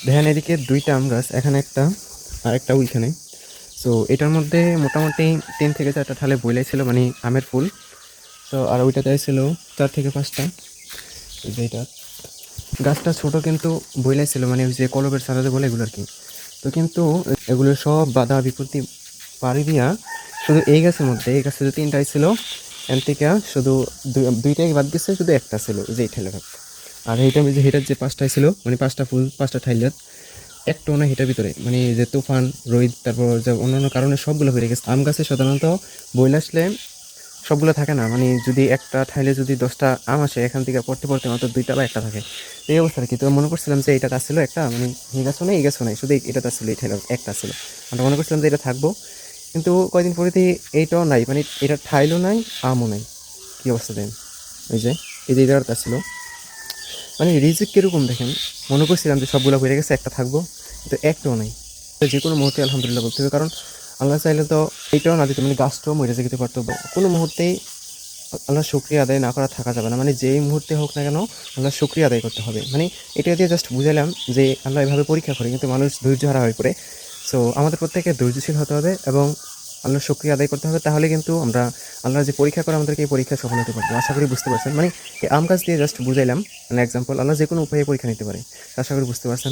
দেখেন এদিকে দুইটা আম গাছ, এখানে একটা আর একটা ওইখানে। সো এটার মধ্যে মোটামুটি 3 থেকে 4টা ঠালে বইলাই ছিল, মানে আমের ফুল। তো আর ওইটাতে ছিল 4 থেকে 5টা। এই যে এটা গাছটা ছোট কিন্তু বইলাই ছিল, মানে ওই যে কলবের সারাতে বলে এগুলো আর কি। তো কিন্তু এগুলো সব বাধা বিপত্তি পাড়ি দিয়া শুধু এই গাছের মধ্যে, এই গাছে যে 3টাই ছিল এন থেকে শুধু দুইটাই বাদ দিচ্ছে, শুধু একটা ছিল যে এই ঠেলাটা। আর এইটা যে হেটার যে 5টাই ছিল, মানে 5টা ফুল 5টা ঠাইলাত একটাও না হেটার ভিতরে, মানে যে তুফান রোদ তারপর যে অন্যান্য কারণে সবগুলো হয়ে গেছে। আম গাছে সাধারণত বইলে আসলে সবগুলো থাকে না, মানে যদি একটা ঠাইলে যদি 10টা আম আসে, এখান থেকে পড়তে পড়তে মাত্র 2টা বা একটা থাকে। তো এই অবস্থা আর কি। তো মনে করছিলাম যে এটা গাছ ছিল একটা, মানে এই গাছও নেই এই গাছও নেই, শুধু এটা ছিল, এই ঠাইলে একটা ছিল। আমরা মনে করছিলাম যে এটা থাকবো, কিন্তু কয়দিন পরেতেই এইটাও নাই, মানে এটা ঠাইলও নাই আমও নাই। কী অবস্থা দেন? ওই যে এই যে এটা ছিল, মানে রিজিক কীরকম দেখেন। মনে করছিলাম যে সবগুলো হয়ে গেছে, একটা থাকবো, কিন্তু একটাও নাই। তো যে কোনো মুহূর্তে আলহামদুলিল্লাহ বলতে হবে, কারণ আল্লাহ চাইলে তো এইটাও না দিত, মানে গাছটাও মরে যেতে পারতো। কোনো মুহূর্তেই আল্লাহর শুকরিয়া আদায় না করা থাকা যাবে না, মানে যেই মুহূর্তে হোক না কেন আল্লাহর শুকরিয়া আদায় করতে হবে। মানে এটা দিয়ে জাস্ট বুঝালাম যে আল্লাহ এভাবে পরীক্ষা করে, কিন্তু মানুষ ধৈর্য হারা হয়ে পড়ে। সো আমাদের প্রত্যেকে ধৈর্যশীল হতে হবে এবং আল্লাহর শুকরিয়া আদায় করতে হবে, তাহলে কিন্তু আমরা আল্লাহর যে পরীক্ষা করে আমাদেরকে এই পরীক্ষায় সফল হতে পারবো। আশা করি বুঝতে পারছেন, মানে এই আম গাছ দিয়ে জাস্ট বুঝাইলাম, মানে এক্সাম্পল আল্লাহ যে কোনো উপায়ে পরীক্ষা নিতে পারে। আশা করি বুঝতে পারছেন।